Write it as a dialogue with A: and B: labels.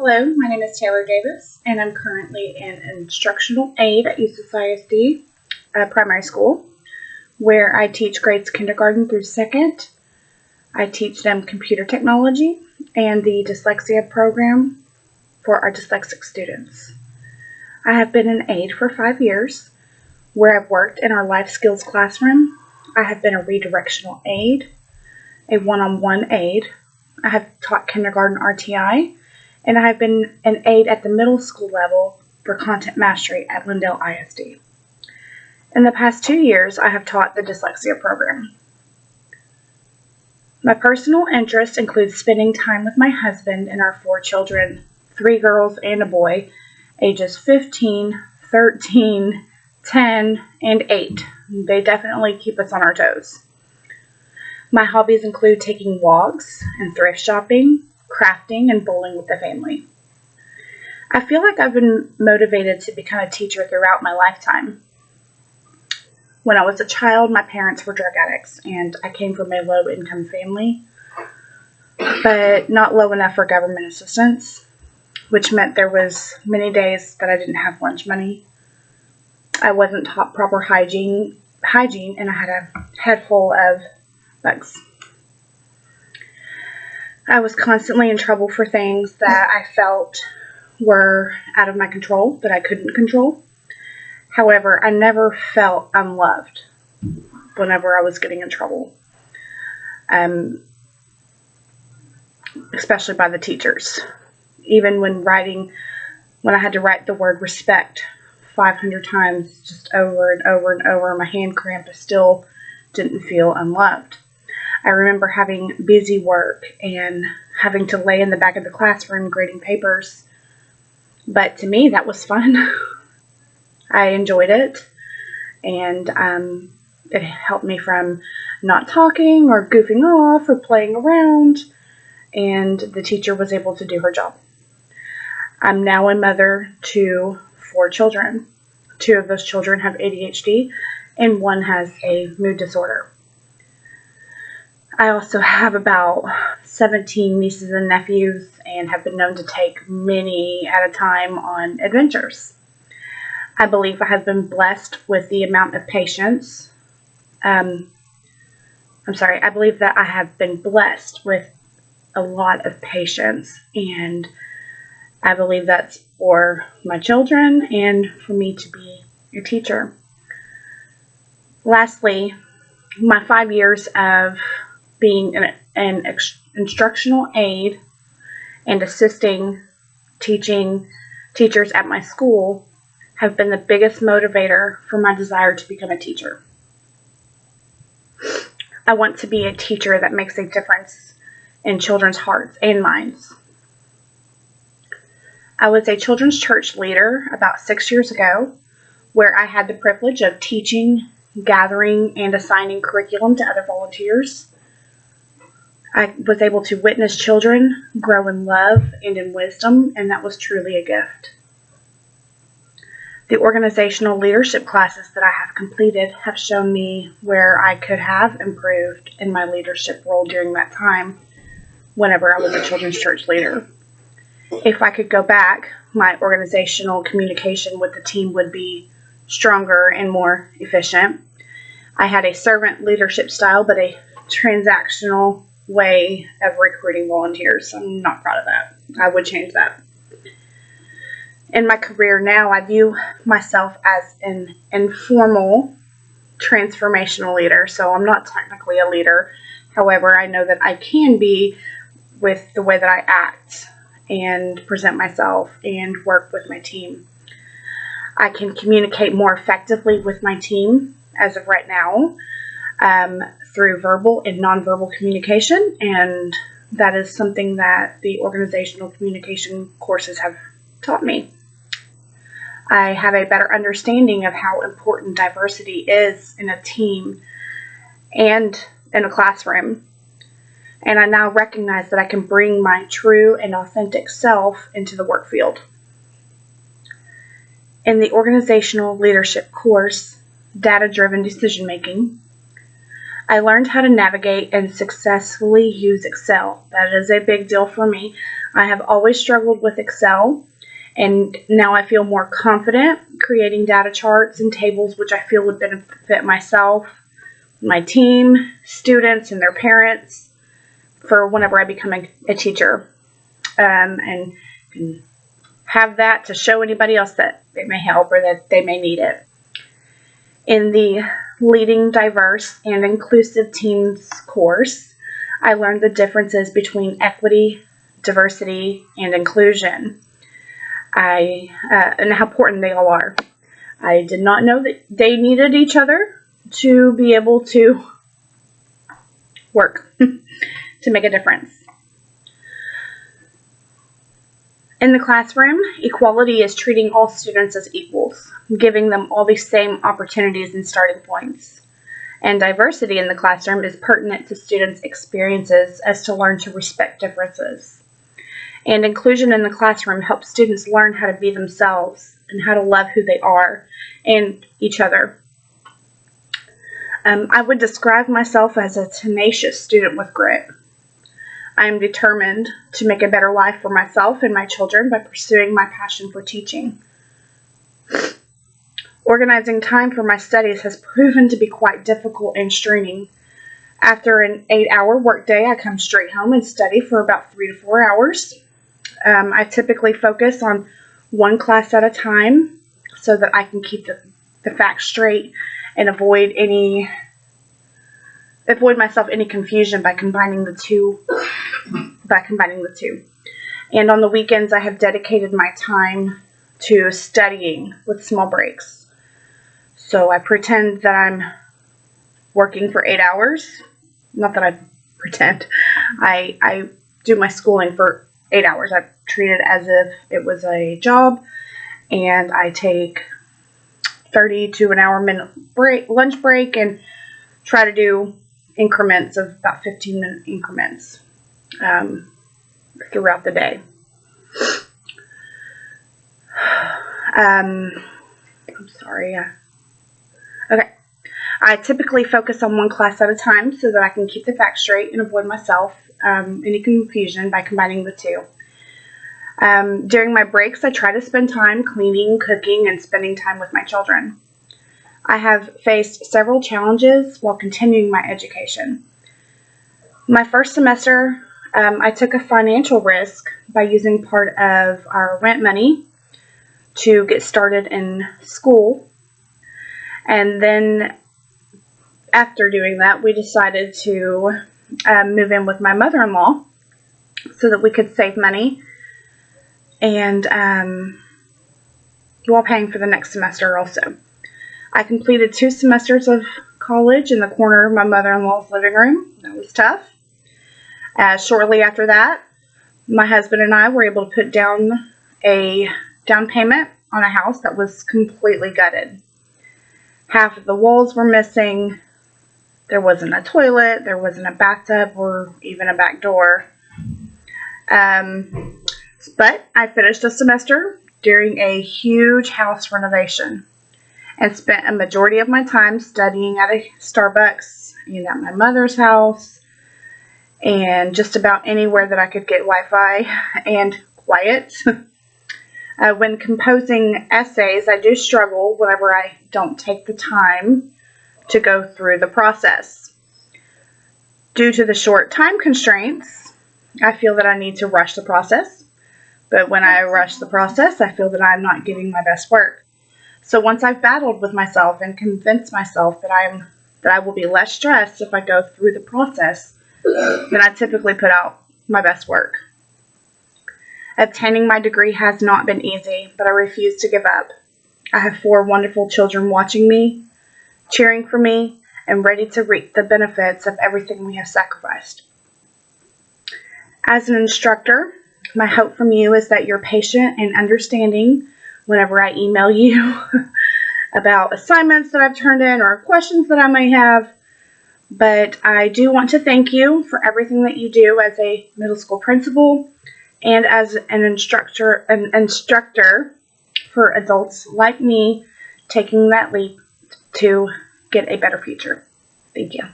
A: Hello, my name is Taylor Davis, and I'm currently an instructional aide at Eustis ISD Primary School, where I teach grades kindergarten through second. I teach them computer technology and the dyslexia program for our dyslexic students. I have been an aide for 5 years, where I've worked in our life skills classroom. I have been a redirectional aide, a one-on-one aide. I have taught kindergarten RTI, and I have been an aide at the middle school level for content mastery at Lindale ISD. In the past 2 years, I have taught the dyslexia program. My personal interests include spending time with my husband and our 4 children, 3 girls and a boy, ages 15, 13, 10, and 8. They definitely keep us on our toes. My hobbies include taking walks and thrift shopping, crafting, and bowling with the family. I feel like I've been motivated to become a teacher throughout my lifetime. When I was a child, my parents were drug addicts, and I came from a low-income family, but not low enough for government assistance, which meant there was many days that I didn't have lunch money. I wasn't taught proper hygiene, and I had a head full of bugs. I was constantly in trouble for things that I felt were out of my control, that I couldn't control. However, I never felt unloved whenever I was getting in trouble, especially by the teachers. Even when I had to write the word respect 500 times, just over and over and over, my hand cramped, I still didn't feel unloved. I remember having busy work and having to lay in the back of the classroom grading papers. But to me, that was fun. I enjoyed it. And it helped me from not talking or goofing off or playing around. And the teacher was able to do her job. I'm now a mother to 4 children. 2 of those children have ADHD and 1 has a mood disorder. I also have about 17 nieces and nephews and have been known to take many at a time on adventures. I believe I have been blessed with the amount of patience. I believe that I have been blessed with a lot of patience, and I believe that's for my children and for me to be a teacher. Lastly, my 5 years of being an instructional aide and assisting teaching teachers at my school have been the biggest motivator for my desire to become a teacher. I want to be a teacher that makes a difference in children's hearts and minds. I was a children's church leader about 6 years ago, where I had the privilege of teaching, gathering, and assigning curriculum to other volunteers. I was able to witness children grow in love and in wisdom, and that was truly a gift. The organizational leadership classes that I have completed have shown me where I could have improved in my leadership role during that time whenever I was a children's church leader. If I could go back, my organizational communication with the team would be stronger and more efficient. I had a servant leadership style, but a transactional way of recruiting volunteers. I'm not proud of that. I would change that. In my career now, I view myself as an informal transformational leader, so I'm not technically a leader. However, I know that I can be with the way that I act and present myself and work with my team. I can communicate more effectively with my team as of right now through verbal and nonverbal communication, and that is something that the organizational communication courses have taught me. I have a better understanding of how important diversity is in a team and in a classroom, and I now recognize that I can bring my true and authentic self into the work field. In the organizational leadership course, Data-Driven Decision Making, I learned how to navigate and successfully use Excel. That is a big deal for me. I have always struggled with Excel, and now I feel more confident creating data charts and tables which I feel would benefit myself, my team, students, and their parents for whenever I become a teacher, and can have that to show anybody else that it may help or that they may need it. In the Leading Diverse and Inclusive Teams course, I learned the differences between equity, diversity, and inclusion, and how important they all are. I did not know that they needed each other to be able to work to make a difference. In the classroom, equality is treating all students as equals, giving them all the same opportunities and starting points. And diversity in the classroom is pertinent to students' experiences as to learn to respect differences. And inclusion in the classroom helps students learn how to be themselves and how to love who they are and each other. I would describe myself as a tenacious student with grit. I am determined to make a better life for myself and my children by pursuing my passion for teaching. Organizing time for my studies has proven to be quite difficult and straining. After an 8-hour workday, I come straight home and study for about 3 to 4 hours. I typically focus on one class at a time so that I can keep the facts straight and avoid myself any confusion by combining the two. And on the weekends, I have dedicated my time to studying with small breaks. So I pretend that I'm working for 8 hours. Not that I pretend. I do my schooling for 8 hours. I treat it as if it was a job, and I take 30 to an hour lunch break and try to do increments of about 15-minute increments throughout the day. I'm sorry. Okay. I typically focus on one class at a time so that I can keep the facts straight and avoid myself any confusion by combining the two. During my breaks, I try to spend time cleaning, cooking, and spending time with my children. I have faced several challenges while continuing my education. My first semester, I took a financial risk by using part of our rent money to get started in school. And then after doing that, we decided to move in with my mother-in-law so that we could save money and while paying for the next semester also. I completed 2 semesters of college in the corner of my mother-in-law's living room. That was tough. Shortly after that, my husband and I were able to put down a down payment on a house that was completely gutted. Half of the walls were missing. There wasn't a toilet. There wasn't a bathtub or even a back door. But I finished the semester during a huge house renovation and spent a majority of my time studying at a Starbucks and at my mother's house and just about anywhere that I could get Wi-Fi and quiet. When composing essays, I do struggle whenever I don't take the time to go through the process. Due to the short time constraints, I feel that I need to rush the process. But when I rush the process, I feel that I'm not giving my best work. So once I've battled with myself and convinced myself that I will be less stressed if I go through the process, then I typically put out my best work. Obtaining my degree has not been easy, but I refuse to give up. I have 4 wonderful children watching me, cheering for me, and ready to reap the benefits of everything we have sacrificed. As an instructor, my hope from you is that you're patient and understanding whenever I email you about assignments that I've turned in or questions that I may have. But I do want to thank you for everything that you do as a middle school principal and as an instructor for adults like me taking that leap to get a better future. Thank you.